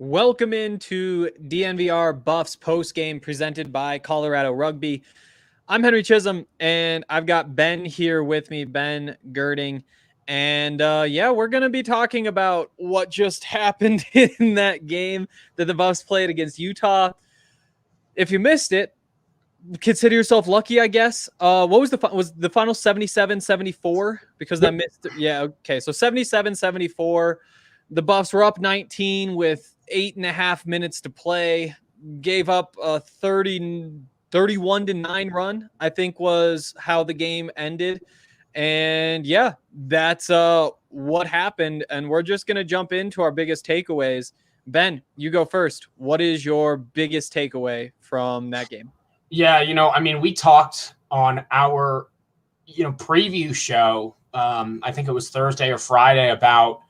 Welcome into DNVR Buffs Postgame presented by Colorado Rugby. I'm Henry Chisholm, and I've got Ben here with me, Ben Gerding. And we're going to be talking about what just happened in that game that the Buffs played against Utah. If you missed it, consider yourself lucky, I guess. What was the final 77-74? Because I missed it. Yeah, okay. So 77-74. The Buffs were up 19 with 8.5 minutes to play. Gave up a 31-9 run, I think was how the game ended. And yeah, that's what happened. And we're just going to jump into our biggest takeaways. Ben, you go first. What is your biggest takeaway from that game? Yeah, we talked on our, preview show, I think it was Thursday or Friday, about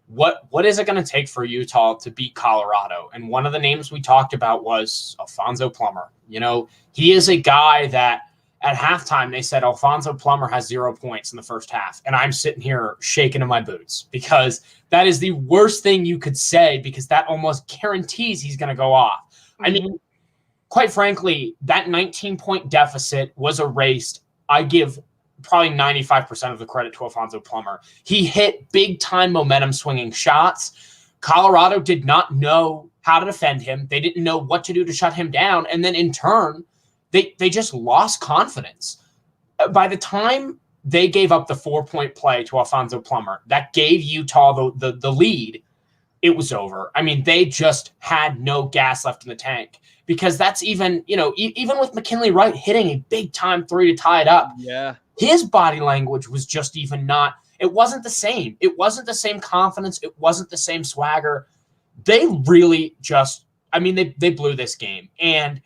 what is it going to take for Utah to beat Colorado? And one of the names we talked about was Alfonso Plummer. He is a guy that at halftime they said Alfonso Plummer has 0 points in the first half. And I'm sitting here shaking in my boots because that is the worst thing you could say, because that almost guarantees he's going to go off. Mm-hmm. I mean, quite frankly, that 19-point deficit was erased. I give probably 95% of the credit to Alfonso Plummer. He hit big-time momentum-swinging shots. Colorado did not know how to defend him. They didn't know what to do to shut him down. And then in turn, they just lost confidence. By the time they gave up the 4-point play to Alfonso Plummer, that gave Utah the lead, it was over. I mean, they just had no gas left in the tank. Because that's even with McKinley Wright hitting a big-time three to tie it up. Yeah. His body language was just even not – it wasn't the same. It wasn't the same confidence. It wasn't the same swagger. They really just – I mean, they blew this game. And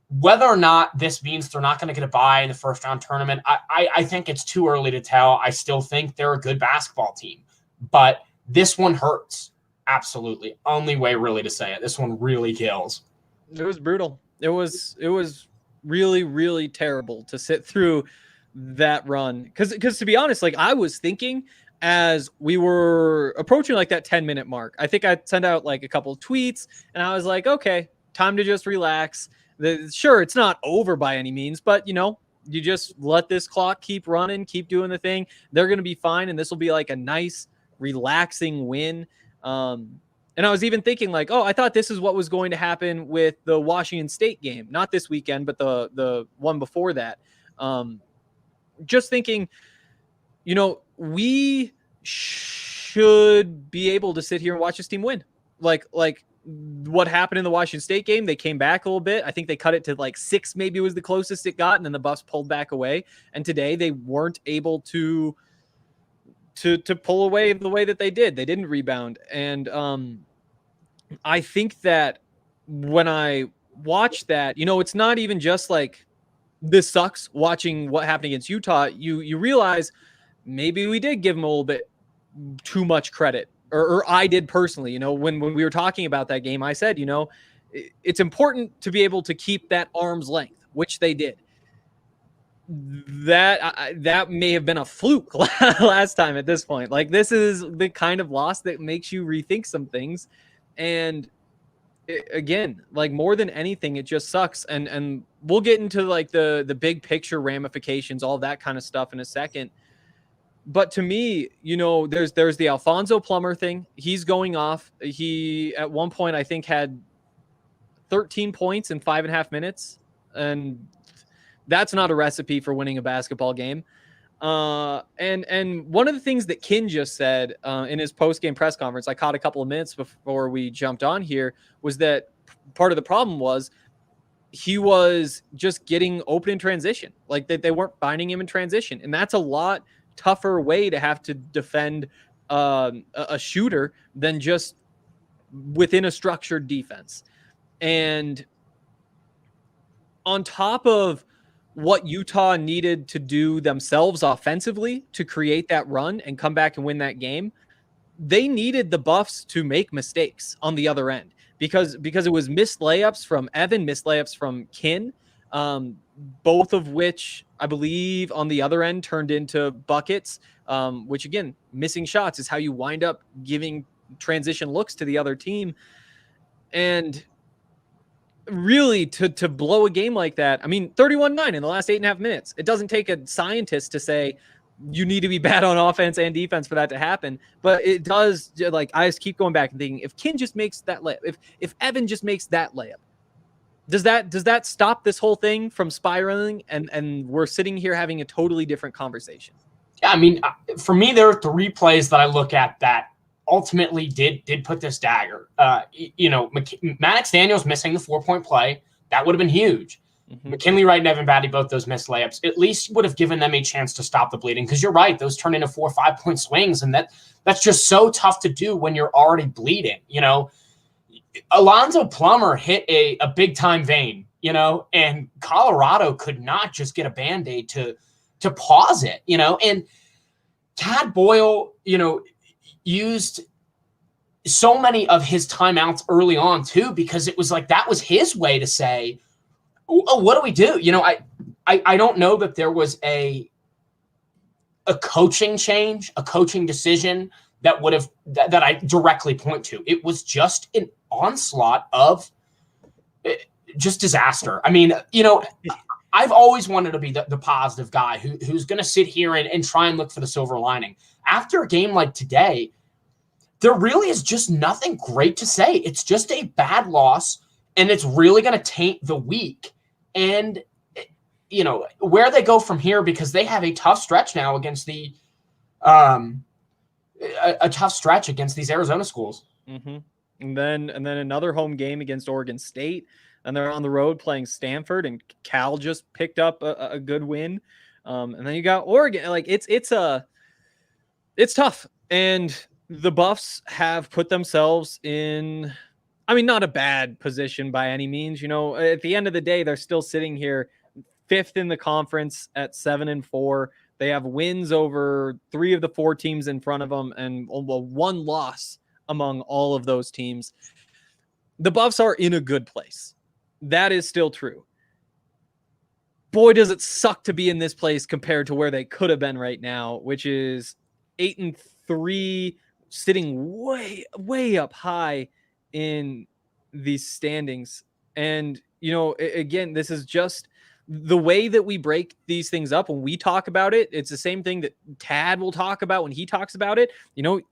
whether or not this means they're not going to get a bye in the first-round tournament, I think it's too early to tell. I still think they're a good basketball team. But this one hurts. Absolutely. Only way really to say it. This one really kills. It was brutal. It was really, really terrible to sit through that run. Because to be honest, like I was thinking as we were approaching like that 10-minute mark, I think I sent out like a couple of tweets and I was like, okay, time to just relax. Sure, it's not over by any means, but you just let this clock keep running, keep doing the thing. They're going to be fine. And this will be like a nice, relaxing win. And I was even thinking like, oh, I thought this is what was going to happen with the Washington State game, not this weekend, but the one before that. Just thinking, we should be able to sit here and watch this team win. Like what happened in the Washington State game, they came back a little bit. I think they cut it to like 6, maybe was the closest it got, and then the Buffs pulled back away. And today they weren't able to pull away the way that they did. They didn't rebound. And I think that when I watch that, it's not even just like this sucks watching what happened against Utah. You realize maybe we did give them a little bit too much credit, or I did personally. When we were talking about that game, I said, it's important to be able to keep that arm's length, which they did. That may have been a fluke last time at this point. Like, this is the kind of loss that makes you rethink some things. And again, like more than anything, it just sucks. And we'll get into like the big picture ramifications, all that kind of stuff in a second. But to me, there's the Alfonso Plummer thing. He's going off. He at one point, I think, had 13 points in 5.5 minutes. And that's not a recipe for winning a basketball game. And one of the things that Kin just said in his post-game press conference, I caught a couple of minutes before we jumped on here, was that part of the problem was he was just getting open in transition. Like they weren't finding him in transition. And that's a lot tougher way to have to defend a shooter than just within a structured defense. And on top of what Utah needed to do themselves offensively to create that run and come back and win that game, they needed the Buffs to make mistakes on the other end because it was missed layups from Evan, missed layups from Kin, both of which I believe on the other end turned into buckets, which again, missing shots is how you wind up giving transition looks to the other team. And really, to blow a game like that, I mean, 31-9 in the last 8.5 minutes. It doesn't take a scientist to say you need to be bad on offense and defense for that to happen. But it does, like, I just keep going back and thinking, if Kin just makes that layup, if Evan just makes that layup, does that stop this whole thing from spiraling? And we're sitting here having a totally different conversation. Yeah, I mean, for me, there are 3 plays that I look at that ultimately did put this dagger. Maddox Daniels missing the 4-point play, that would have been huge. Mm-hmm. McKinley Wright and Evan Batty, both those missed layups, at least would have given them a chance to stop the bleeding. Because you're right, those turn into 4 or 5-point swings, and that's just so tough to do when you're already bleeding. Alonzo Plummer hit a big time vein, and Colorado could not just get a Band-Aid to pause it, and Tad Boyle, used so many of his timeouts early on too, because it was like, that was his way to say, oh, what do we do? I don't know that there was a coaching change, a coaching decision that would have, that I directly point to. It was just an onslaught of just disaster. I mean, I've always wanted to be the positive guy who's going to sit here and try and look for the silver lining. After a game like today, there really is just nothing great to say. It's just a bad loss, and it's really going to taint the week. And, where they go from here, because they have a tough stretch now against a tough stretch against these Arizona schools. Mm-hmm. And then another home game against Oregon State. And they're on the road playing Stanford, and Cal just picked up a good win. And then you got Oregon. Like, it's tough. And the Buffs have put themselves in, I mean, not a bad position by any means. At the end of the day, they're still sitting here 5th in the conference at 7-4. They have wins over 3 of the 4 teams in front of them, and 1 loss among all of those teams. The Buffs are in a good place. That is still true. Boy, does it suck to be in this place compared to where they could have been right now, which is 8-3, sitting way, way up high in these standings. And, again, this is just the way that we break these things up. When we talk about it, it's the same thing that Tad will talk about when he talks about it. You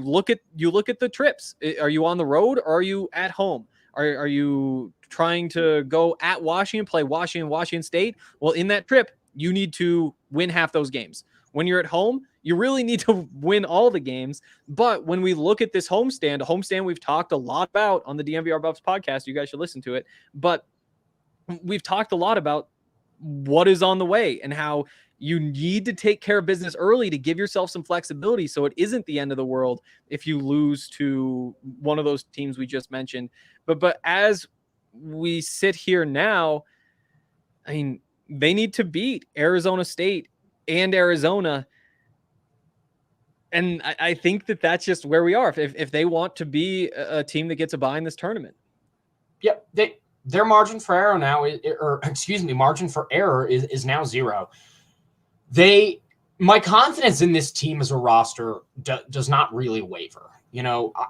look at the trips. Are you on the road, or are you at home? Are you trying to go at Washington, play Washington State? Well, in that trip, you need to win half those games. When you're at home, you really need to win all the games. But when we look at this homestand we've talked a lot about on the DNVR Buffs podcast. You guys should listen to it. But we've talked a lot about what is on the way and how you need to take care of business early to give yourself some flexibility, so it isn't the end of the world if you lose to one of those teams we just mentioned. But as we sit here now, I mean, they need to beat Arizona State and Arizona. And I think that that's just where we are if they want to be a team that gets a bye in this tournament. Yep. Their margin for error now, margin for error is now 0. My confidence in this team as a roster does not really waver.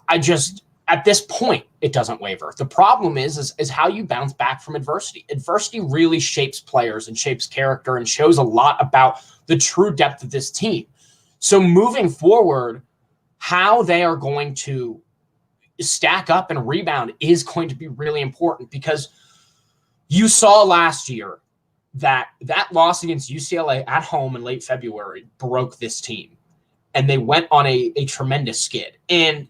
I just, at this point, it doesn't waver. The problem is how you bounce back from adversity. Adversity really shapes players and shapes character and shows a lot about the true depth of this team. So moving forward, how they are going to stack up and rebound is going to be really important, because you saw last year that loss against UCLA at home in late February broke this team, and they went on a tremendous skid. And,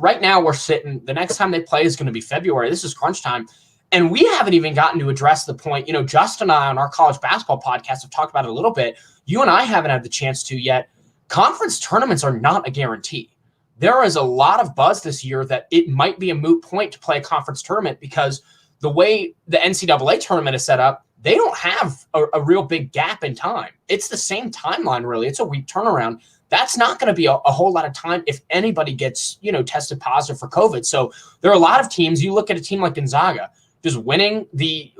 right now we're sitting, the next time they play is going to be February. This is crunch time. And we haven't even gotten to address the point, Justin and I on our college basketball podcast have talked about it a little bit. You and I haven't had the chance to yet. Conference tournaments are not a guarantee. There is a lot of buzz this year that it might be a moot point to play a conference tournament, because the way the NCAA tournament is set up, they don't have a real big gap in time. It's the same timeline, really. It's a week turnaround. That's not going to be a whole lot of time if anybody gets, tested positive for COVID. So there are a lot of teams. You look at a team like Gonzaga, does winning the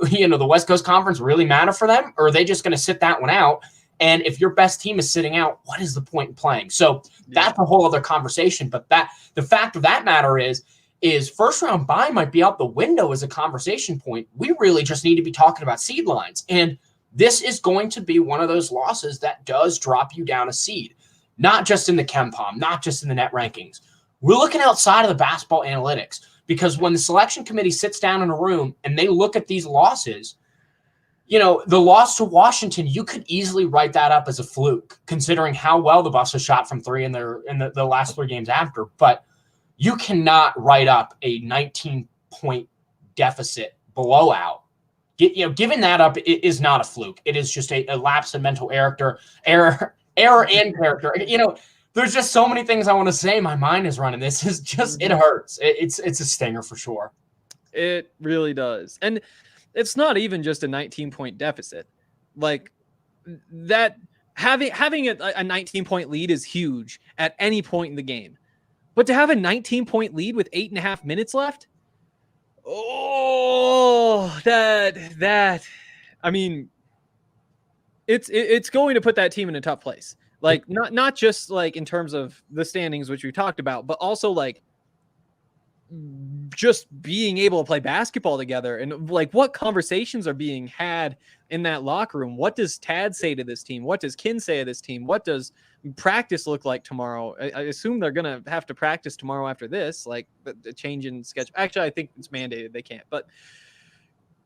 West Coast Conference really matter for them? Or are they just going to sit that one out? And if your best team is sitting out, what is the point in playing? So that's a whole other conversation. But the fact of that matter is, is first round bye might be out the window as a conversation point. We really just need to be talking about seed lines. And this is going to be one of those losses that does drop you down a seed, not just in the KenPom, not just in the net rankings. We're looking outside of the basketball analytics, because when the selection committee sits down in a room and they look at these losses, you know, the loss to Washington, you could easily write that up as a fluke, considering how well the Buffs have shot from three in the last 3 games after. But you cannot write up a 19-point deficit blowout. Giving that up is not a fluke. It is just a lapse in mental error and character. There's just so many things I want to say. My mind is running. This is just, it hurts. It's a stinger for sure. It really does. And it's not even just a 19-point deficit. Like that, having a 19-point lead is huge at any point in the game. But to have a 19-point lead with 8.5 minutes left, I mean, it's going to put that team in a tough place. Like not just like in terms of the standings, which we talked about, but also like just being able to play basketball together, and like what conversations are being had in that locker room. What does Tad say to this team? What does Kin say to this team? What does practice look like tomorrow? I assume they're going to have to practice tomorrow after this, like the change in schedule. Actually, I think it's mandated. They can't, but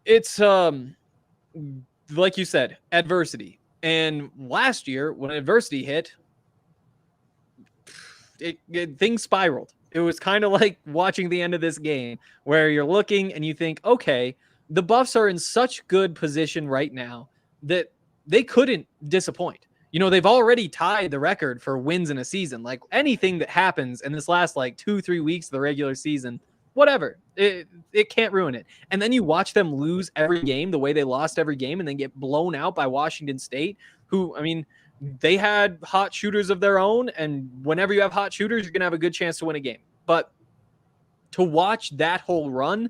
it's like you said, adversity. And last year when adversity hit, things spiraled. It was kind of like watching the end of this game where you're looking and you think, okay, the Buffs are in such good position right now that they couldn't disappoint. They've already tied the record for wins in a season. Like anything that happens in this last like 2-3 weeks of the regular season, whatever, it can't ruin it. And then you watch them lose every game the way they lost every game and then get blown out by Washington State, who, I mean, they had hot shooters of their own, and whenever you have hot shooters, you're going to have a good chance to win a game. But to watch that whole run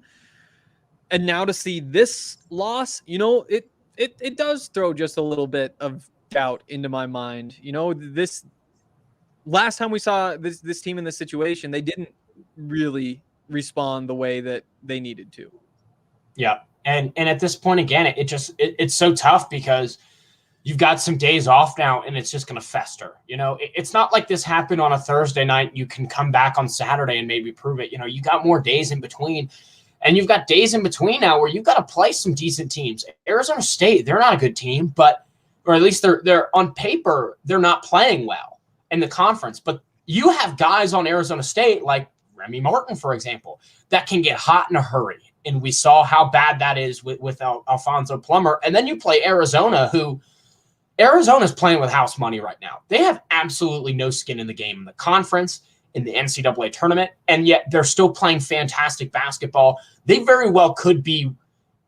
and now to see this loss, it does throw just a little bit of doubt into my mind. This last time we saw this team in this situation, they didn't really respond the way that they needed to. Yeah. And at this point, again, it's so tough because you've got some days off now and it's just going to fester. It's not like this happened on a Thursday night. You can come back on Saturday and maybe prove it. You got more days in between, and you've got days in between now where you've got to play some decent teams. Arizona State, they're not a good team, or at least they're on paper, they're not playing well in the conference. But you have guys on Arizona State like Remy Martin, for example, that can get hot in a hurry. And we saw how bad that is with Alfonso Plummer. And then you play Arizona, who Arizona's playing with house money right now. They have absolutely no skin in the game in the conference, in the NCAA tournament, and yet they're still playing fantastic basketball. They very well could be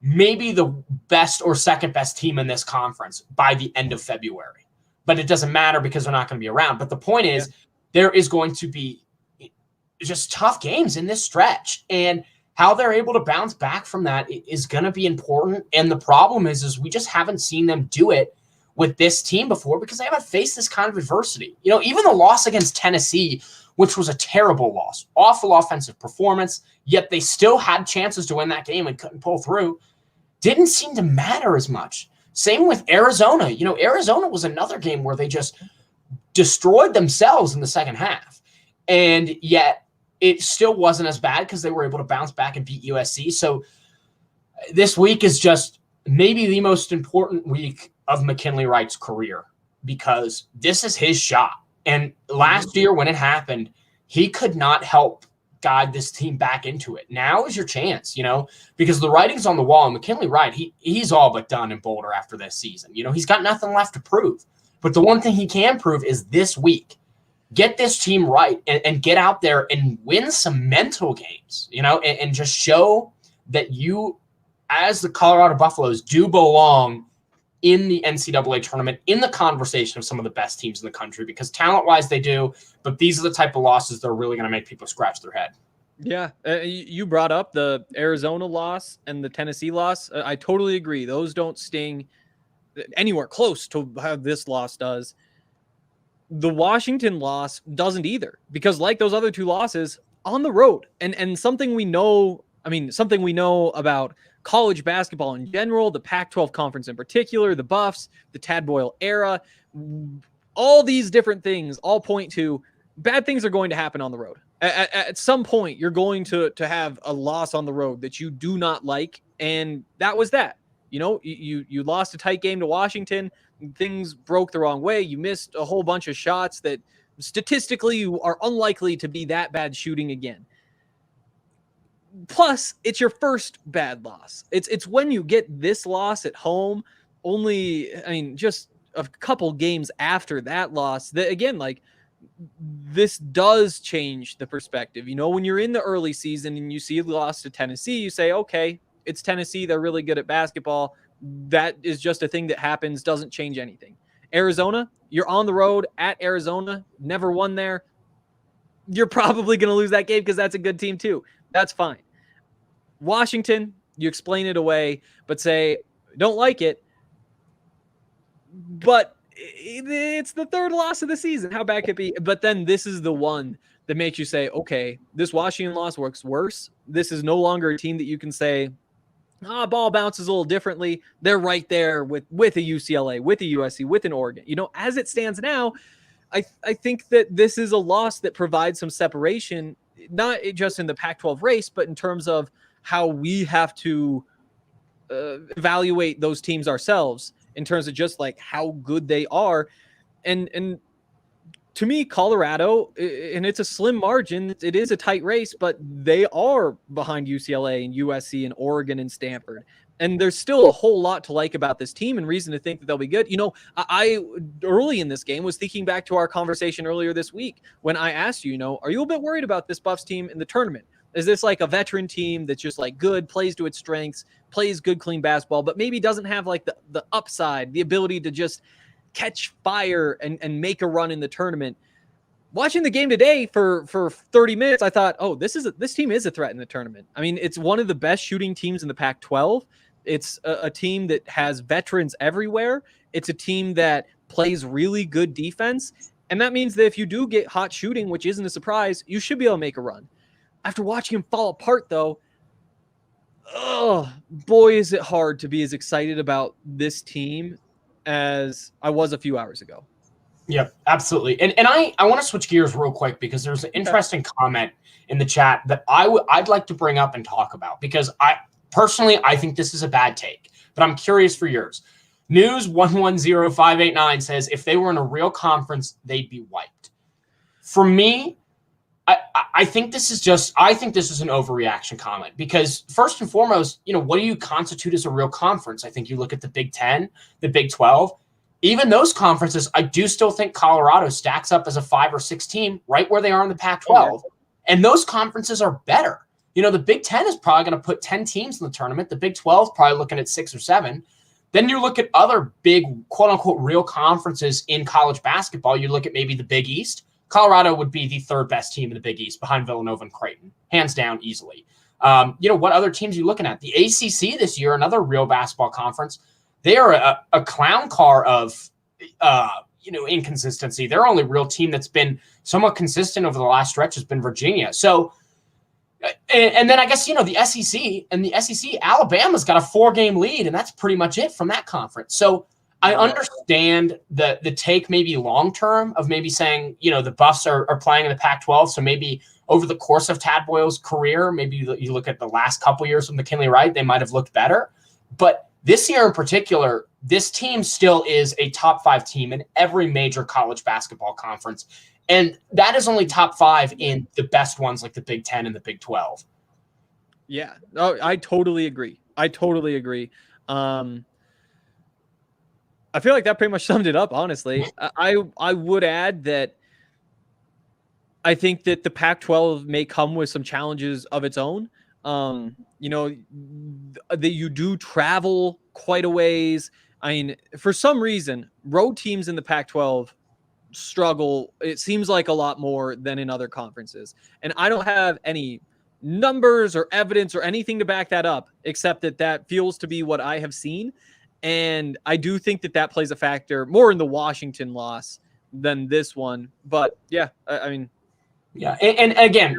maybe the best or second best team in this conference by the end of February. But it doesn't matter because they're not going to be around. But the point is, there is going to be just tough games in this stretch, and how they're able to bounce back from that is going to be important. And the problem is we just haven't seen them do it with this team before because they haven't faced this kind of adversity. Even the loss against Tennessee, which was a terrible loss, awful offensive performance, yet they still had chances to win that game and couldn't pull through, didn't seem to matter as much. Same with Arizona. Arizona was another game where they just destroyed themselves in the second half. And yet it still wasn't as bad because they were able to bounce back and beat USC. So this week is just maybe the most important week of McKinley Wright's career because this is his shot. And last year when it happened, he could not help guide this team back into it. Now is your chance, because the writing's on the wall. And McKinley Wright, he's all but done in Boulder after this season. He's got nothing left to prove. But the one thing he can prove is this week. Get this team right and get out there and win some mental games, and just show that you, as the Colorado Buffaloes, do belong in the NCAA tournament, in the conversation of some of the best teams in the country, because talent-wise they do, but these are the type of losses that are really going to make people scratch their head. Yeah, you brought up the Arizona loss and the Tennessee loss. I totally agree. Those don't sting anywhere close to how this loss does. The Washington loss doesn't either, because like those other two losses, on the road. And something we know, something we know about college basketball in general, the Pac-12 conference in particular, the Buffs, the Tad Boyle era, all these different things all point to bad things are going to happen on the road. At some point, you're going to have a loss on the road that you do not like. And that was that. You lost a tight game to Washington. Things broke the wrong way. You missed a whole bunch of shots that statistically you are unlikely to be that bad shooting again. Plus, it's your first bad loss. It's when you get this loss at home, just a couple games after that loss, that again, like, this does change the perspective. When you're in the early season and you see a loss to Tennessee, you say, okay, it's Tennessee. They're really good at basketball. That is just a thing that happens, doesn't change anything. Arizona, you're on the road at Arizona, never won there. You're probably going to lose that game because that's a good team too. That's fine. Washington, you explain it away, but say, don't like it. But it's the third loss of the season. How bad could it be? But then this is the one that makes you say, okay, this Washington loss works worse. This is no longer a team that you can say, ball bounces a little differently. They're right there with a UCLA, with a USC, with an Oregon. As it stands now, I think that this is a loss that provides some separation, not just in the Pac-12 race, but in terms of how we have to evaluate those teams ourselves in terms of just like how good they are. And to me, Colorado, and it's a slim margin, it is a tight race, but they are behind UCLA and USC and Oregon and Stanford. And there's still a whole lot to like about this team and reason to think that they'll be good. I early in this game was thinking back to our conversation earlier this week when I asked you, are you a bit worried about this Buffs team in the tournament? Is this like a veteran team that's just like good, plays to its strengths, plays good, clean basketball, but maybe doesn't have like the upside, the ability to just catch fire and make a run in the tournament? Watching the game today for 30 minutes, I thought, oh, this team is a threat in the tournament. It's one of the best shooting teams in the Pac-12. It's a team that has veterans everywhere. It's a team that plays really good defense. And that means that if you do get hot shooting, which isn't a surprise, you should be able to make a run. After watching him fall apart, though, oh, boy, is it hard to be as excited about this team as I was a few hours ago. Yep, absolutely. And I want to switch gears real quick because there's an interesting comment in the chat that I'd like to bring up and talk about because I think this is a bad take, but I'm curious for yours. News 110589 says if they were in a real conference, they'd be wiped. For me, I think this is an overreaction comment because first and foremost, what do you constitute as a real conference? I think you look at the Big 10, the Big 12, even those conferences. I do still think Colorado stacks up as a 5 or 6 team right where they are in the Pac-12. And those conferences are better. The Big 10 is probably going to put 10 teams in the tournament. The Big 12 probably looking at 6 or 7. Then you look at other big, quote unquote, real conferences in college basketball. You look at maybe the Big East. Colorado would be the 3rd best team in the Big East behind Villanova and Creighton, hands down, easily. What other teams are you looking at? The ACC this year, another real basketball conference. They are a clown car of, inconsistency. Their only real team that's been somewhat consistent over the last stretch has been Virginia. So, and then I guess, the SEC and the SEC, Alabama's got a 4-game lead, and that's pretty much it from that conference. So I understand the take maybe long-term of maybe saying, the Buffs are playing in the Pac-12. So maybe over the course of Tad Boyle's career, maybe you look at the last couple years with McKinley Wright, they might have looked better. But this year in particular, this team still is a top 5 team in every major college basketball conference. And that is only top 5 in the best ones like the Big 10 and the Big 12. Yeah, I totally agree. I feel like that pretty much summed it up, honestly. I would add that I think that the Pac-12 may come with some challenges of its own. That you do travel quite a ways. For some reason, road teams in the Pac-12 struggle, it seems like, a lot more than in other conferences. And I don't have any numbers or evidence or anything to back that up, except that feels to be what I have seen. And I do think that plays a factor more in the Washington loss than this one. But yeah, Yeah, and again,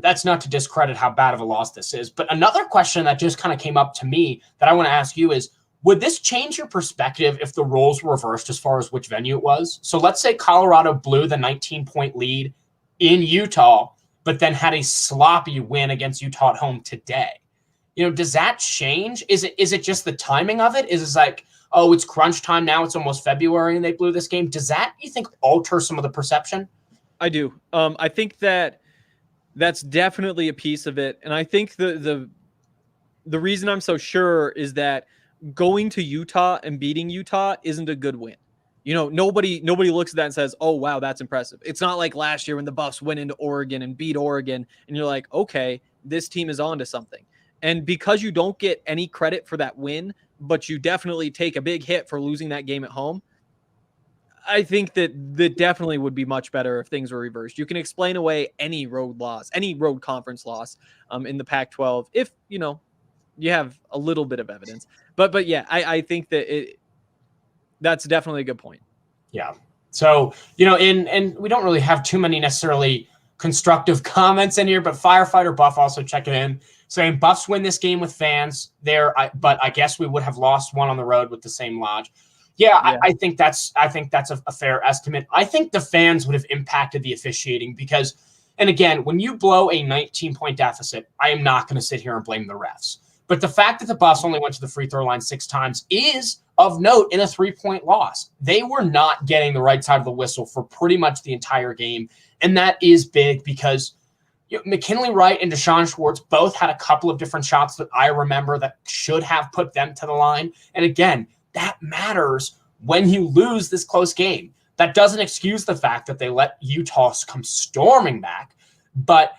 that's not to discredit how bad of a loss this is. But another question that just kind of came up to me that I want to ask you is, would this change your perspective if the roles were reversed as far as which venue it was? So let's say Colorado blew the 19-point lead in Utah, but then had a sloppy win against Utah at home today. Does that change? Is it just the timing of it? Is it like, oh, it's crunch time now, it's almost February and they blew this game? Does that, you think, alter some of the perception? I do. I think that's definitely a piece of it. And I think the reason I'm so sure is that going to Utah and beating Utah isn't a good win. Nobody looks at that and says, oh, wow, that's impressive. It's not like last year when the Buffs went into Oregon and beat Oregon and you're like, okay, this team is on to something. And because you don't get any credit for that win, but you definitely take a big hit for losing that game at home, I think that definitely would be much better if things were reversed. You can explain away any road loss, any road conference loss in the Pac-12 if, you have a little bit of evidence. But yeah, I think that that's definitely a good point. Yeah. So, and we don't really have too many necessarily constructive comments in here, but Firefighter Buff also checking in saying Buffs win this game with fans there, but I guess we would have lost one on the road with the same lodge. Yeah. I think that's a fair estimate. I think the fans would have impacted the officiating because, and again, when you blow a 19-point deficit, I am not going to sit here and blame the refs. But the fact that the Buffs only went to the free throw line 6 times is of note in a 3-point loss. They were not getting the right side of the whistle for pretty much the entire game. And that is big because McKinley Wright and Deshaun Schwartz both had a couple of different shots that I remember that should have put them to the line. And again, that matters when you lose this close game. That doesn't excuse the fact that they let Utah come storming back. But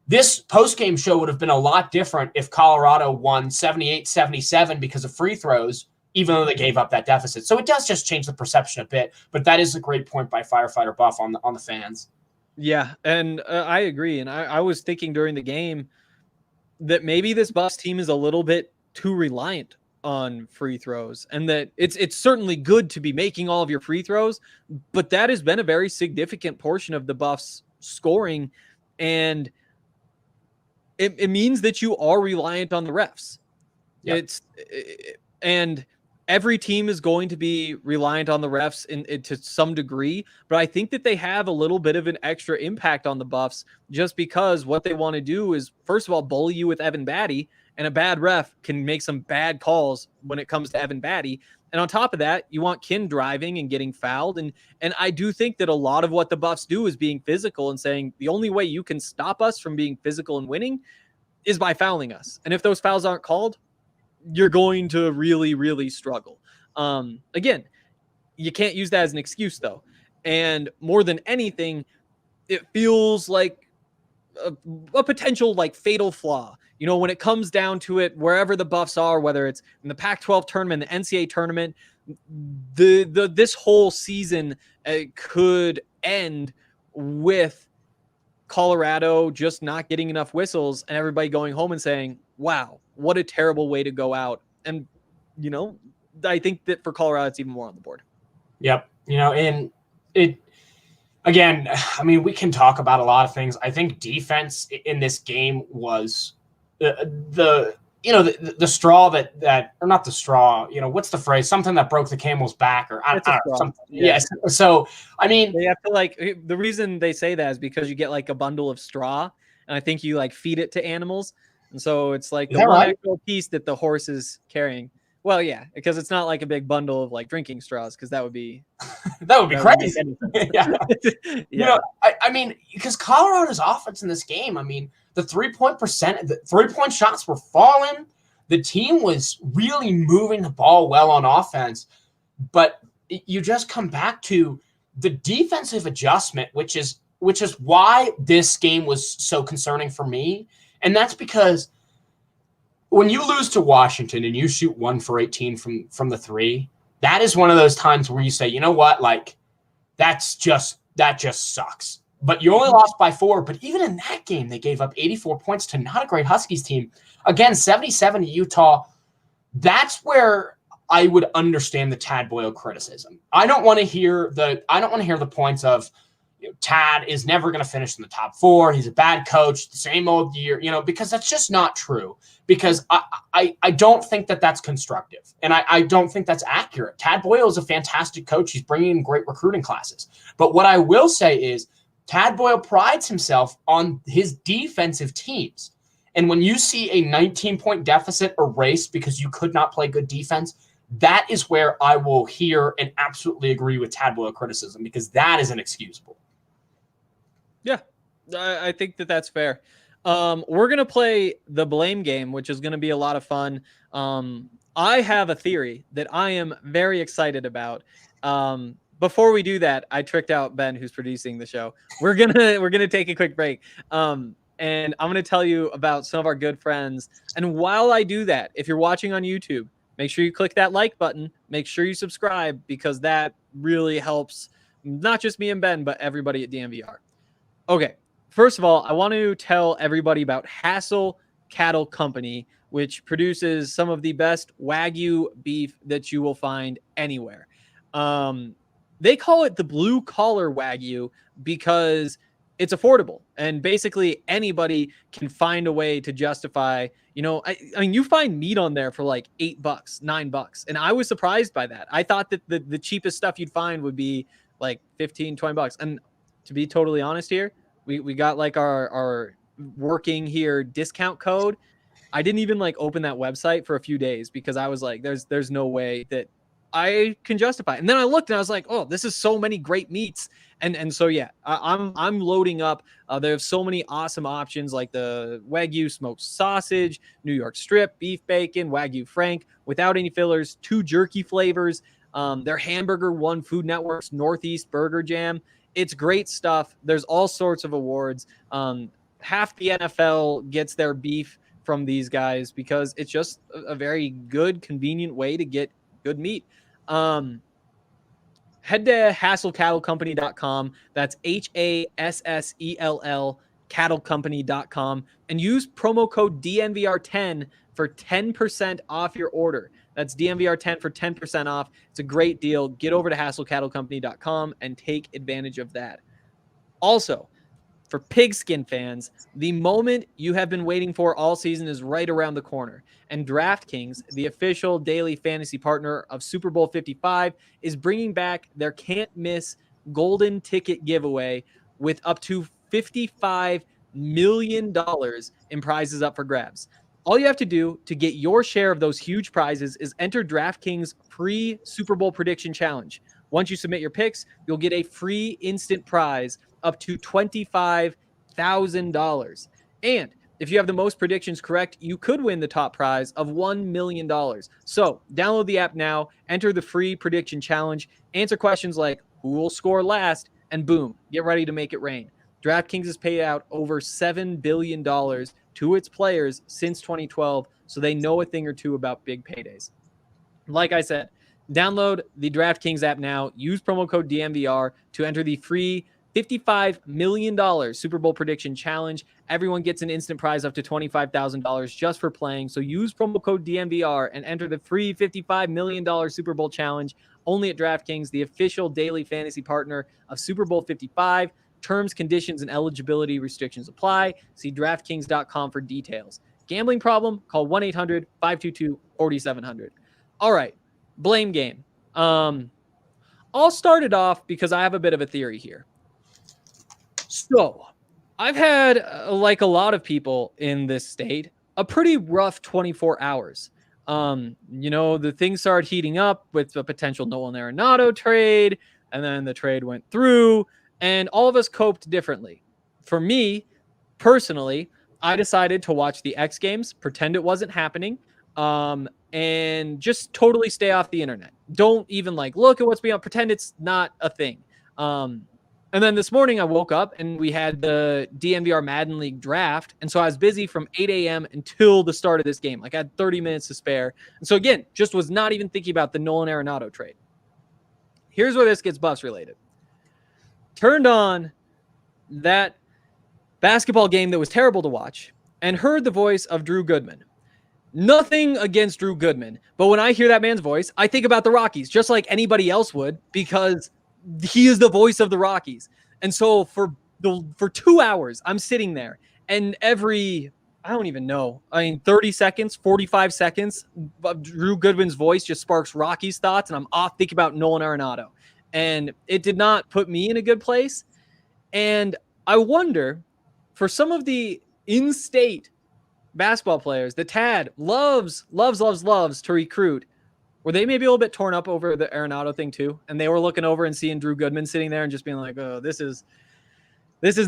this post-game show would have been a lot different if Colorado won 78-77 because of free throws, even though they gave up that deficit. So it does just change the perception a bit. But that is a great point by Firefighter Buff on the fans. Yeah, and I agree. And I was thinking during the game that maybe this Buffs team is a little bit too reliant on free throws, and that it's certainly good to be making all of your free throws, but that has been a very significant portion of the Buffs scoring, and it means that you are reliant on the refs. Yep. And every team is going to be reliant on the refs to some degree, but I think that they have a little bit of an extra impact on the Buffs just because what they want to do is, first of all, bully you with Evan Batty, and a bad ref can make some bad calls when it comes to Evan Batty. And on top of that, you want Kin driving and getting fouled. And I do think that a lot of what the Buffs do is being physical and saying the only way you can stop us from being physical and winning is by fouling us. And if those fouls aren't called, you're going to really, really struggle. Again, you can't use that as an excuse, though. And more than anything, it feels like a potential fatal flaw. When it comes down to it, wherever the Buffs are, whether it's in the Pac-12 tournament, the NCAA tournament, this whole season could end with Colorado just not getting enough whistles and everybody going home and saying, wow, what a terrible way to go out. And, I think that for Colorado, it's even more on the board. Yep. And it, again, I mean, we can talk about a lot of things. I think defense in this game was the straw that or not the straw, what's the phrase? Something that broke the camel's back, or I don't know, something. Yes. Yeah. So, I mean, they have to the reason they say that is because you get a bundle of straw, and I think you feed it to animals. And so it's the one actual piece that the horse is carrying. Well, yeah, because it's not a big bundle of drinking straws, because that would be crazy. Yeah. Yeah. I mean, because Colorado's offense in this game, I mean, the 3-point shots were falling. The team was really moving the ball well on offense, but you just come back to the defensive adjustment, which is why this game was so concerning for me. And that's because when you lose to Washington and you shoot 1 for 18 from the 3, that is one of those times where you say, you know what, that just sucks. But you only lost by 4. But even in that game, they gave up 84 points to not a great Huskies team. Again, 77 to Utah. That's where I would understand the Tad Boyle criticism. I don't want to hear the points of, Tad is never going to finish in the top 4. He's a bad coach, the same old year, because that's just not true. Because I don't think that that's constructive. And I don't think that's accurate. Tad Boyle is a fantastic coach. He's bringing in great recruiting classes. But what I will say is Tad Boyle prides himself on his defensive teams. And when you see a 19-point deficit erased because you could not play good defense, that is where I will hear and absolutely agree with Tad Boyle criticism, because that is inexcusable. Yeah, I think that that's fair. We're going to play the blame game, which is going to be a lot of fun. I have a theory that I am very excited about. Before we do that, I tricked out Ben, who's producing the show. We're going to take a quick break. And I'm going to tell you about some of our good friends. And while I do that, if you're watching on YouTube, make sure you click that like button. Make sure you subscribe, because that really helps not just me and Ben, but everybody at DNVR. Okay, first of all, I want to tell everybody about Hassel Cattle Company, which produces some of the best Wagyu beef that you will find anywhere. They call it the blue collar Wagyu because it's affordable, and basically anybody can find a way to justify, I mean, you find meat on there for like $8, $9. And I was surprised by that. I thought that the cheapest stuff you'd find would be like $15, $20. And to be totally honest here, we got like our working here discount code. I didn't even like open that website for a few days because I was like, there's no way that I can justify it. And then I looked and I was like, oh, this is so many great meats. And so, yeah, I'm loading up. They have so many awesome options like the Wagyu smoked sausage, New York strip, beef bacon, Wagyu Frank, without any fillers, 2 jerky flavors. Their hamburger won Food Network's Northeast Burger Jam. It's great stuff. There's all sorts of awards. Half the NFL gets their beef from these guys because it's just a very good, convenient way to get good meat. Head to HassellCattleCompany.com. That's HASSELL cattlecompany.com, and use promo code DNVR10 for 10% off your order. That's DNVR10 for 10% off. It's a great deal. Get over to HassellCattleCompany.com and take advantage of that. Also, for pigskin fans, the moment you have been waiting for all season is right around the corner. And DraftKings, the official daily fantasy partner of Super Bowl 55, is bringing back their can't-miss golden ticket giveaway with up to $55 million in prizes up for grabs. All you have to do to get your share of those huge prizes is enter DraftKings' free Super Bowl prediction challenge. Once you submit your picks, you'll get a free instant prize up to $25,000. And if you have the most predictions correct, you could win the top prize of $1 million. So download the app now, enter the free prediction challenge, answer questions like who will score last, and boom, get ready to make it rain. DraftKings has paid out over $7 billion to its players since 2012, so they know a thing or two about big paydays. Like I said, download the DraftKings app now. Use promo code DNVR to enter the free $55 million Super Bowl prediction challenge. Everyone gets an instant prize up to $25,000 just for playing. So use promo code DNVR and enter the free $55 million Super Bowl challenge only at DraftKings, the official daily fantasy partner of Super Bowl 55. Terms, conditions, and eligibility restrictions apply. See DraftKings.com for details. Gambling problem? Call 1-800-522-4700. All right, blame game. I'll start it off because I have a bit of a theory here. So I've had, like a lot of people in this state, a pretty rough 24 hours. The things started heating up with the potential Nolan Arenado trade, and then the trade went through, and all of us coped differently. For me, personally, I decided to watch the X Games, pretend it wasn't happening, and just totally stay off the internet. Don't even look at what's being on, pretend it's not a thing. And then this morning I woke up and we had the DNVR Madden League draft. And so I was busy from 8 a.m. until the start of this game. I had 30 minutes to spare. And so again, just was not even thinking about the Nolan Arenado trade. Here's where this gets Buffs related. Turned on that basketball game that was terrible to watch and heard the voice of Drew Goodman. Nothing against Drew Goodman, but when I hear that man's voice, I think about the Rockies, just like anybody else would, because he is the voice of the Rockies. And so for 2 hours, I'm sitting there, and every, I don't even know, 30 seconds, 45 seconds, Drew Goodman's voice just sparks Rocky's thoughts, and I'm off thinking about Nolan Arenado. And it did not put me in a good place. And I wonder, for some of the in-state basketball players that Tad loves to recruit, were they maybe a little bit torn up over the Arenado thing too? And they were looking over and seeing Drew Goodman sitting there and just being like, oh, this is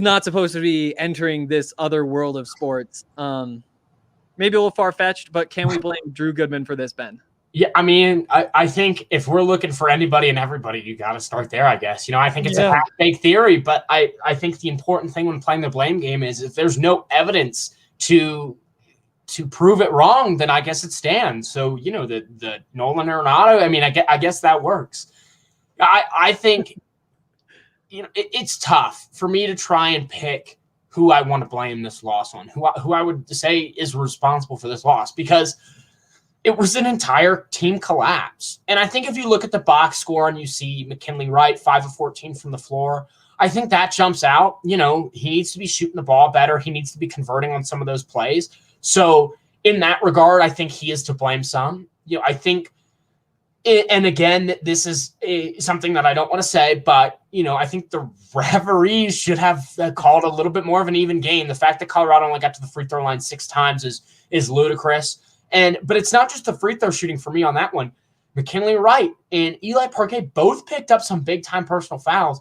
not supposed to be entering this other world of sports. Maybe a little far-fetched, but can we blame Drew Goodman for this, Ben? Yeah, I mean, I think if we're looking for anybody and everybody, you got to start there, I guess. I think it's a half-baked theory, but I think the important thing when playing the blame game is if there's no evidence to prove it wrong, then I guess it stands. So, the Nolan Arenado, I mean, I guess that works. I think, it's tough for me to try and pick who I want to blame this loss on, who I would say is responsible for this loss, because it was an entire team collapse. And I think if you look at the box score and you see McKinley Wright, 5 of 14 from the floor, I think that jumps out. He needs to be shooting the ball better. He needs to be converting on some of those plays. So in that regard, I think he is to blame some. I think, and again, this is something that I don't want to say, but, I think the referees should have called a little bit more of an even game. The fact that Colorado only got to the free throw line 6 times is ludicrous. But it's not just the free throw shooting for me on that one. McKinley Wright and Eli Parquet both picked up some big-time personal fouls.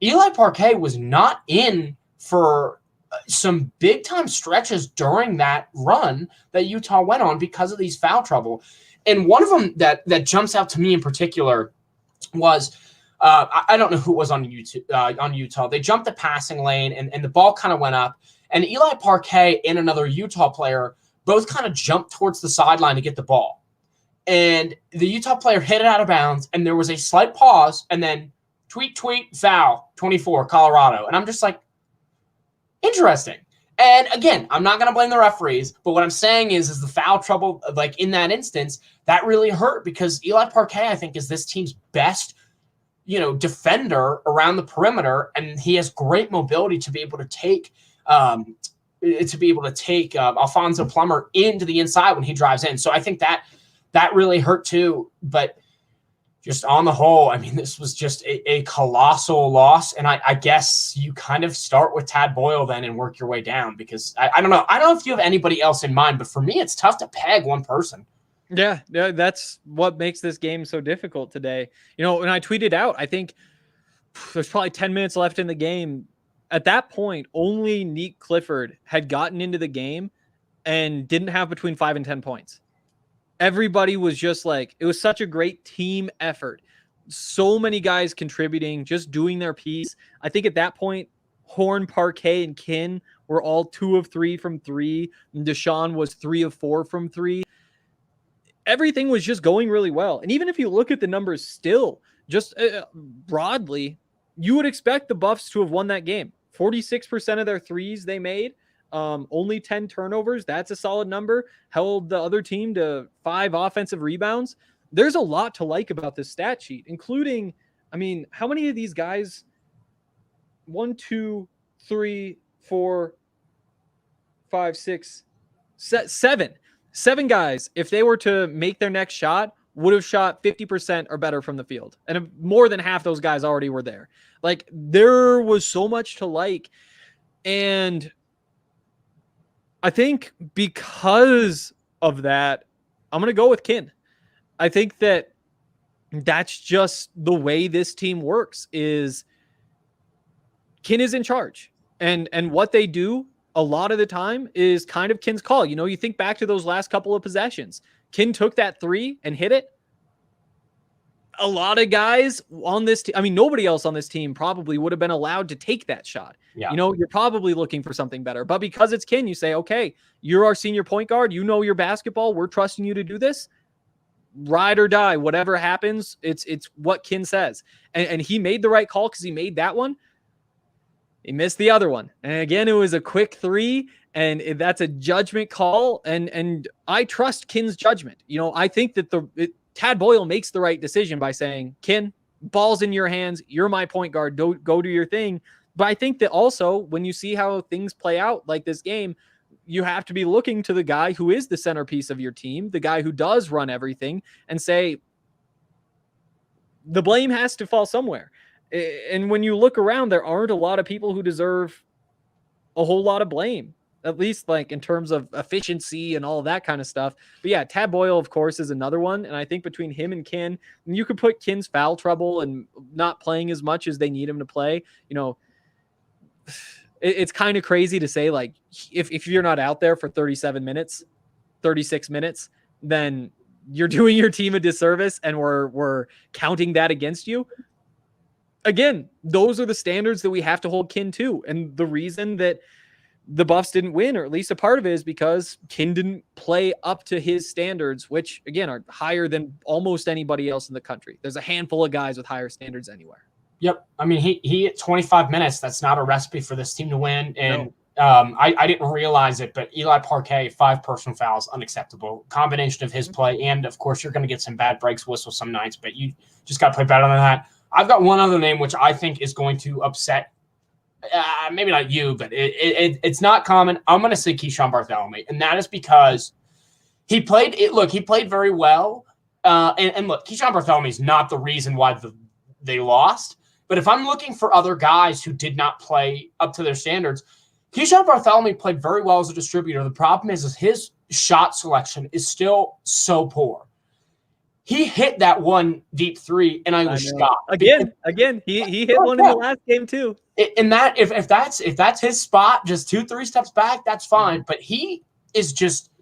Eli Parquet was not in for some big-time stretches during that run that Utah went on because of these foul trouble. And one of them that jumps out to me in particular was I don't know who it was on Utah. They jumped the passing lane, and the ball kind of went up. And Eli Parquet and another Utah player both kind of jumped towards the sideline to get the ball. And the Utah player hit it out of bounds, and there was a slight pause, and then tweet, foul, 24, Colorado. And I'm just like, interesting. And again, I'm not going to blame the referees, but what I'm saying is the foul trouble, like in that instance, that really hurt because Eli Parquet, I think, is this team's best, defender around the perimeter, and he has great mobility to be able to take Alfonso Plummer into the inside when he drives in. So I think that really hurt too. But just on the whole, I mean, this was just a colossal loss. And I guess you kind of start with Tad Boyle then and work your way down, because I don't know. I don't know if you have anybody else in mind, but for me, it's tough to peg one person. Yeah, that's what makes this game so difficult today. When I tweeted out, I think there's probably 10 minutes left in the game. At that point, only Nick Clifford had gotten into the game and didn't have between 5 and 10 points. Everybody was just like, it was such a great team effort. So many guys contributing, just doing their piece. I think at that point, Horn, Parquet, and Kin were all 2 of 3 from 3. And Deshaun was 3 of 4 from 3. Everything was just going really well. And even if you look at the numbers still, just broadly, you would expect the Buffs to have won that game. 46% of their threes they made, only 10 turnovers. That's a solid number. Held the other team to 5 offensive rebounds. There's a lot to like about this stat sheet, including, I mean, how many of these guys? 1, 2, 3, 4, 5, 6, 7. 7 guys, if they were to make their next shot, would have shot 50% or better from the field. And more than half those guys already were there. Like, there was so much to like. And I think because of that, I'm going to go with Kin. I think that's just the way this team works, is Kin is in charge. And what they do a lot of the time is kind of Kin's call. You think back to those last couple of possessions. Kin took that 3 and hit it. A lot of guys on this team, I mean, nobody else on this team probably would have been allowed to take that shot. Yeah. You're probably looking for something better. But because it's Kin, you say, okay, you're our senior point guard. You know your basketball. We're trusting you to do this. Ride or die. Whatever happens, it's what Kin says. And he made the right call because he made that one. He missed the other one. And again, it was a quick 3, and that's a judgment call. And I trust Kin's judgment. I think that Tad Boyle makes the right decision by saying, Kin, ball's in your hands. You're my point guard. Go do your thing. But I think that also when you see how things play out like this game, you have to be looking to the guy who is the centerpiece of your team, the guy who does run everything, and say the blame has to fall somewhere. And when you look around, there aren't a lot of people who deserve a whole lot of blame, at least like in terms of efficiency and all of that kind of stuff. But yeah, Tad Boyle, of course, is another one. And I think between him and Kin, you could put Kin's foul trouble and not playing as much as they need him to play. It's kind of crazy to say, like, if you're not out there for 37 minutes, 36 minutes, then you're doing your team a disservice, and we're counting that against you. Again, those are the standards that we have to hold Kin to. And the reason that the Buffs didn't win, or at least a part of it, is because Kin didn't play up to his standards, which, again, are higher than almost anybody else in the country. There's a handful of guys with higher standards anywhere. Yep. I mean, he at 25 minutes, that's not a recipe for this team to win. And I didn't realize it, but Eli Parquet, 5 personal fouls, unacceptable. Combination of his play, and, of course, you're going to get some bad breaks, whistle some nights, but you just got to play better than that. I've got one other name which I think is going to upset, maybe not you, but it's not common. I'm going to say Keyshawn Barmore, and that is because he played very well. And look, Keyshawn Barmore is not the reason why they lost. But if I'm looking for other guys who did not play up to their standards, Keyshawn Barmore played very well as a distributor. The problem is his shot selection is still so poor. He hit that one deep three, and I was shocked. Again, he hit one in the last game too. And that if that's his spot, just 2-3 steps back, that's fine. But he is just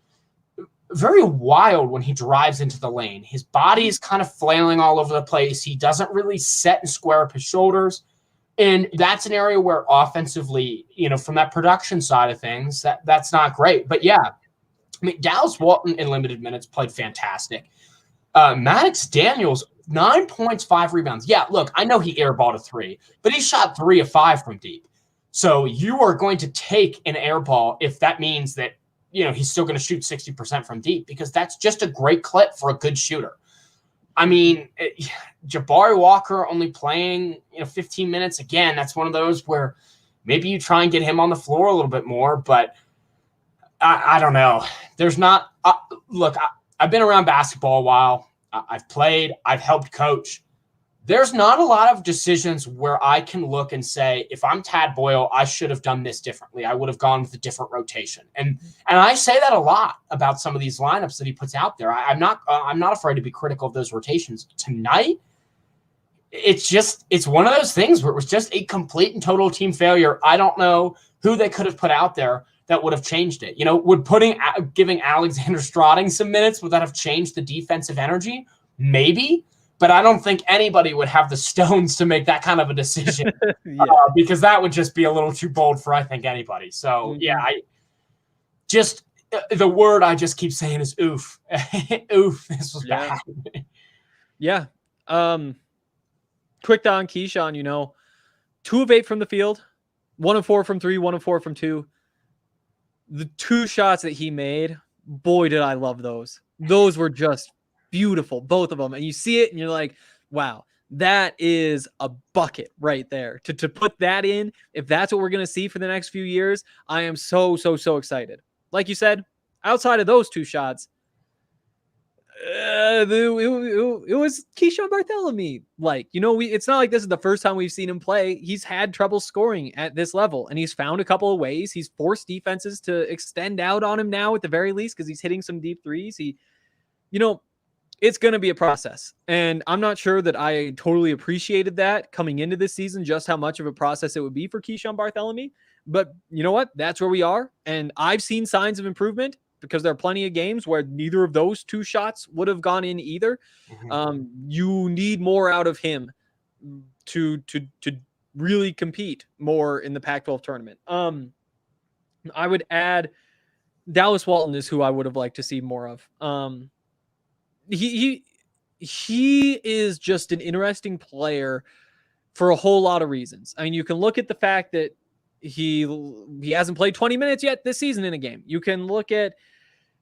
very wild when he drives into the lane. His body is kind of flailing all over the place. He doesn't really set and square up his shoulders. And that's an area where offensively, from that production side of things, that's not great. But yeah, I mean, Dallas Walton in limited minutes played fantastic. Maddox Daniels, 9 points, 5 rebounds. Yeah, look, I know he airballed a 3, but he shot 3 of 5 from deep. So you are going to take an airball if that means that, he's still going to shoot 60% from deep, because that's just a great clip for a good shooter. I mean, Jabari Walker only playing, 15 minutes. Again, that's one of those where maybe you try and get him on the floor a little bit more, but I don't know. There's not look, I've been around basketball a while. I've played. I've helped coach. There's not a lot of decisions where I can look and say, if I'm Tad Boyle, I should have done this differently. I would have gone with a different rotation. And I say that a lot about some of these lineups that he puts out there. I'm not afraid to be critical of those rotations. Tonight, it's one of those things where it was just a complete and total team failure. I don't know who they could have put out there that would have changed it. Would giving Alexander Strauding some minutes, would that have changed the defensive energy? Maybe, but I don't think anybody would have the stones to make that kind of a decision because that would just be a little too bold for, I think, anybody. So the word I just keep saying is oof. Oof, this was bad. Yeah. Quick on Keyshawn, 2 of 8 from the field, 1 of 4 from 3, 1 of 4 from 2. The 2 shots that he made, boy, did I love those. Those were just beautiful, both of them. And you see it and you're like, wow, that is a bucket right there. To put that in, if that's what we're going to see for the next few years, I am so excited. Like you said, outside of those 2 shots, it was Keyshawn Barmore. It's not like this is the first time we've seen him play. He's had trouble scoring at this level, and he's found a couple of ways. He's forced defenses to extend out on him now, at the very least, because he's hitting some deep threes. It's going to be a process, and I'm not sure that I totally appreciated that coming into this season, just how much of a process it would be for Keyshawn Barmore. But you know what? That's where we are, and I've seen signs of improvement, because there are plenty of games where neither of those 2 shots would have gone in either. Mm-hmm. You need more out of him to really compete more in the Pac-12 tournament. I would add Dallas Walton is who I would have liked to see more of. He is just an interesting player for a whole lot of reasons. I mean, you can look at the fact that he hasn't played 20 minutes yet this season in a game. You can look at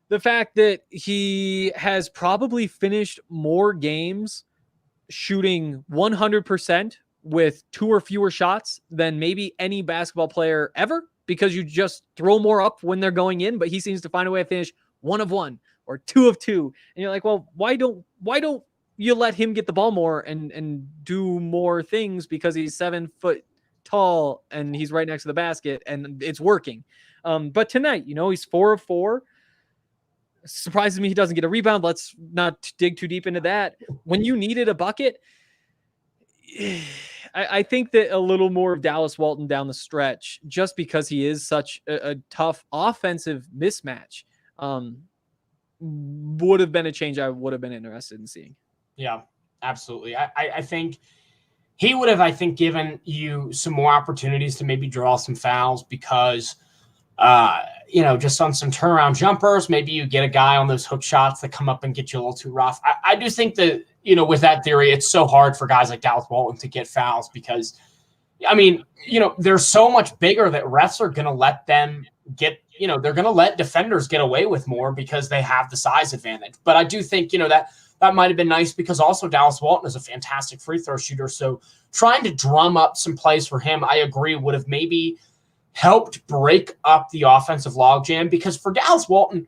the fact that he has probably finished more games shooting 100% with 2 or fewer shots than maybe any basketball player ever, because you just throw more up when they're going in, but he seems to find a way to finish 1 of 1 or 2 of 2. And you're like, well, why don't you let him get the ball more and do more things, because he's 7 foot tall and he's right next to the basket and it's working. But tonight, he's 4 of 4. Surprises me he doesn't get a rebound. Let's not dig too deep into that. When you needed a bucket, I think that a little more of Dallas Walton down the stretch, just because he is such a tough offensive mismatch, would have been a change I would have been interested in seeing. Yeah, absolutely. I think he would have, given you some more opportunities to maybe draw some fouls, because just on some turnaround jumpers, maybe you get a guy on those hook shots that come up and get you a little too rough. I do think that, with that theory, it's so hard for guys like Dallas Walton to get fouls, because, they're so much bigger that refs are going to let them get, they're going to let defenders get away with more because they have the size advantage. But I do think, that might have been nice, because also Dallas Walton is a fantastic free throw shooter. So trying to drum up some plays for him, I agree, would have maybe helped break up the offensive logjam, because for Dallas Walton,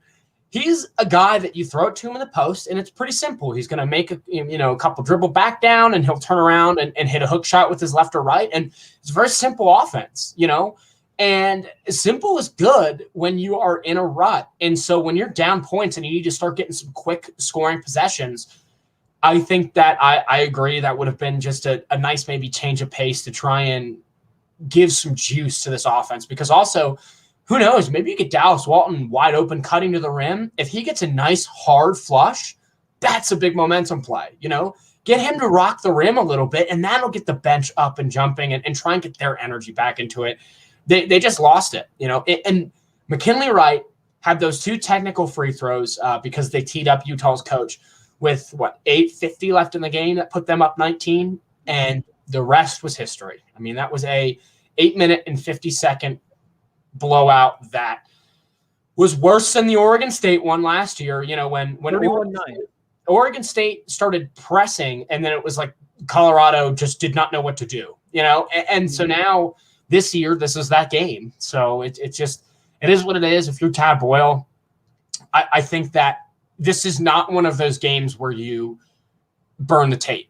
he's a guy that you throw it to him in the post and it's pretty simple. He's going to make a couple dribble back down, and he'll turn around and hit a hook shot with his left or right. And it's a very simple offense, and simple is good when you are in a rut. And so when you're down points and you need to start getting some quick scoring possessions, I think that I agree that would have been just a nice maybe change of pace to try and give some juice to this offense. Because also, who knows, maybe you get Dallas Walton wide open cutting to the rim. If he gets a nice hard flush, that's a big momentum play. Get him to rock the rim a little bit, and that'll get the bench up and jumping and try and get their energy back into it. They just lost it, and McKinley Wright had those 2 technical free throws because they teed up Utah's coach with 8:50 left in the game that put them up 19, and the rest was history. That was a 8-minute and 50-second blowout that was worse than the Oregon State one last year. When Oregon State started pressing, and then it was like Colorado just did not know what to do, and so now this year, this is that game. So it is what it is. If you're Tad Boyle, I think that this is not one of those games where you burn the tape,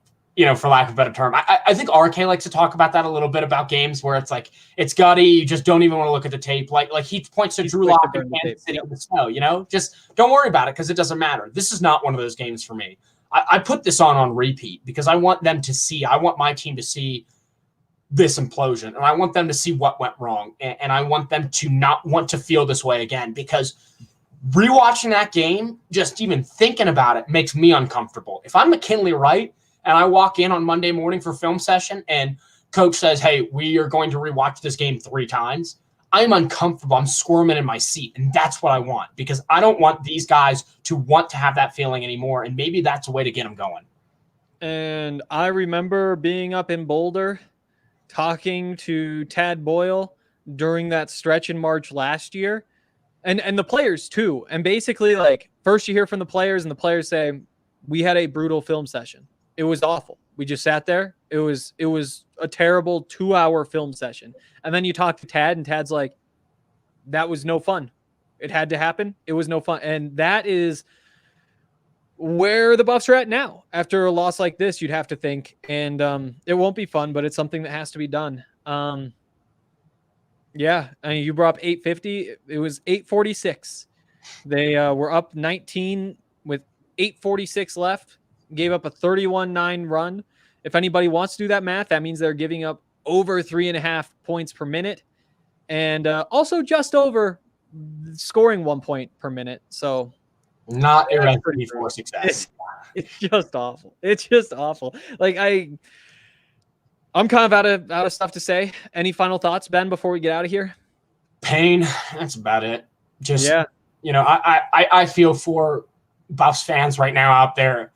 for lack of a better term. I think RK likes to talk about that a little bit, about games where it's like, it's gutty. You just don't even want to look at the tape. Like he points to Drew Lock and Kansas City in the snow, just don't worry about it, because it doesn't matter. This is not one of those games for me. I put this on repeat because I want them to see, I want my team to see this implosion, and I want them to see what went wrong, and I want them to not want to feel this way again, because rewatching that game, just even thinking about it, makes me uncomfortable. If I'm McKinley Wright and I walk in on Monday morning for film session and coach says, hey, we are going to rewatch this game 3 times, I'm uncomfortable. I'm squirming in my seat, and that's what I want, because I don't want these guys to want to have that feeling anymore, and maybe that's a way to get them going. And I remember being up in Boulder talking to Tad Boyle during that stretch in March last year, and the players too. And basically, like, first you hear from the players, and the players say, we had a brutal film session. It was awful. We just sat there. It was a terrible 2-hour film session. And then you talk to Tad, and Tad's like, that was no fun. It had to happen. It was no fun. And that is where the Buffs are at now. After a loss like this, you'd have to think, and it won't be fun, but it's something that has to be done. Yeah, you brought up 8:50. It was 8:46. They were up 19 with 8:46 left, gave up a 31-9 run. If anybody wants to do that math, that means they're giving up over 3.5 points per minute, and also just over scoring 1 point per minute. So not a recipe for success. It's just awful. It's just awful. Like I'm kind of out of stuff to say. Any final thoughts, Ben, before we get out of here? Pain. That's about it. Just, I feel for Buffs fans right now out there.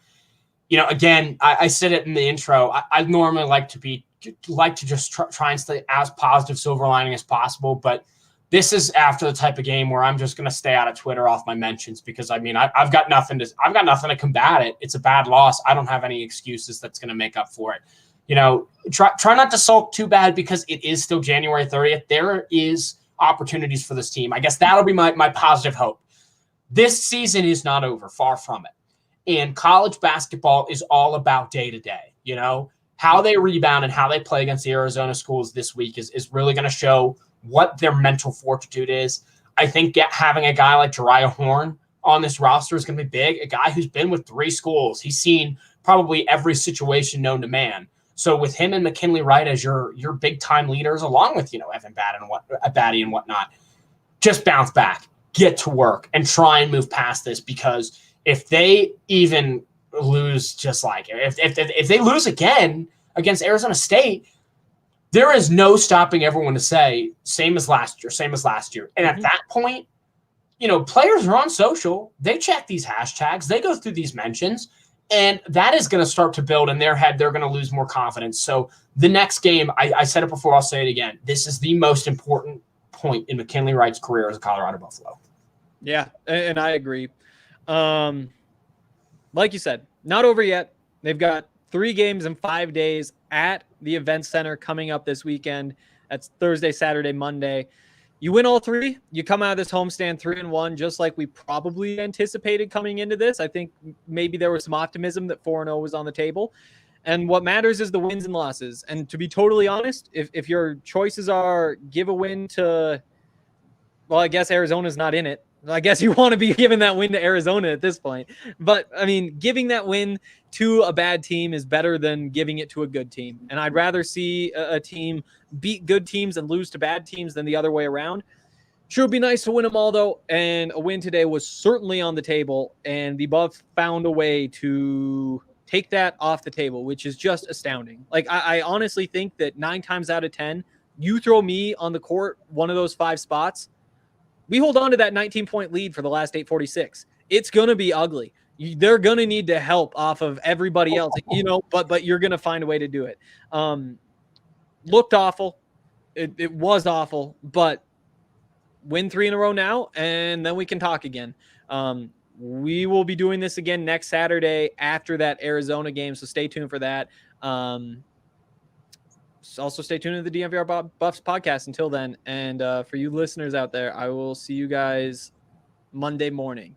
Again, I said it in the intro. I normally like to just try and stay as positive silver lining as possible, but this is after the type of game where I'm just going to stay out of Twitter off my mentions, because I've got nothing to combat it. It's a bad loss. I don't have any excuses that's going to make up for it. try not to sulk too bad because it is still January 30th. There is opportunities for this team. I guess that'll be my positive hope. This season is not over, far from it. And college basketball is all about day to day. How they rebound and how they play against the Arizona schools this week is really going to show what their mental fortitude is. I think having a guy like Jariah Horn on this roster is going to be big. A guy who's been with 3 schools. He's seen probably every situation known to man. So with him and McKinley Wright as your big time leaders, along with Evan Batty and whatnot, just bounce back, get to work, and try and move past this. Because if they even lose, just like if they lose again against Arizona State, there is no stopping everyone to say same as last year. And at that point, players are on social. They check these hashtags. They go through these mentions. And that is going to start to build in their head. They're going to lose more confidence. So the next game, I said it before, I'll say it again. This is the most important point in McKinley Wright's career as a Colorado Buffalo. Yeah, and I agree. Like you said, not over yet. They've got 3 games in 5 days at the Event Center coming up this weekend. That's Thursday, Saturday, Monday. You win all 3, you come out of this homestand 3-1, just like we probably anticipated coming into this. I think maybe there was some optimism that 4-0 was on the table. And what matters is the wins and losses. And to be totally honest, if your choices are give a win to, well, I guess Arizona's not in it. I guess you want to be giving that win to Arizona at this point. But, I mean, giving that win to a bad team is better than giving it to a good team. And I'd rather see a team beat good teams and lose to bad teams than the other way around. Sure would be nice to win them all, though. And a win today was certainly on the table. And the Buffs found a way to take that off the table, which is just astounding. Like, I honestly think that 9 times out of 10, you throw me on the court, one of those 5 spots, we hold on to that 19-point lead for the last 8:46. It's going to be ugly. They're going to need to help off of everybody else, but you're going to find a way to do it. Looked awful. It was awful, but win 3 in a row now, and then we can talk again. We will be doing this again next Saturday after that Arizona game, so stay tuned for that. Also stay tuned to the DNVR Buffs podcast until then. And for you listeners out there, I will see you guys Monday morning.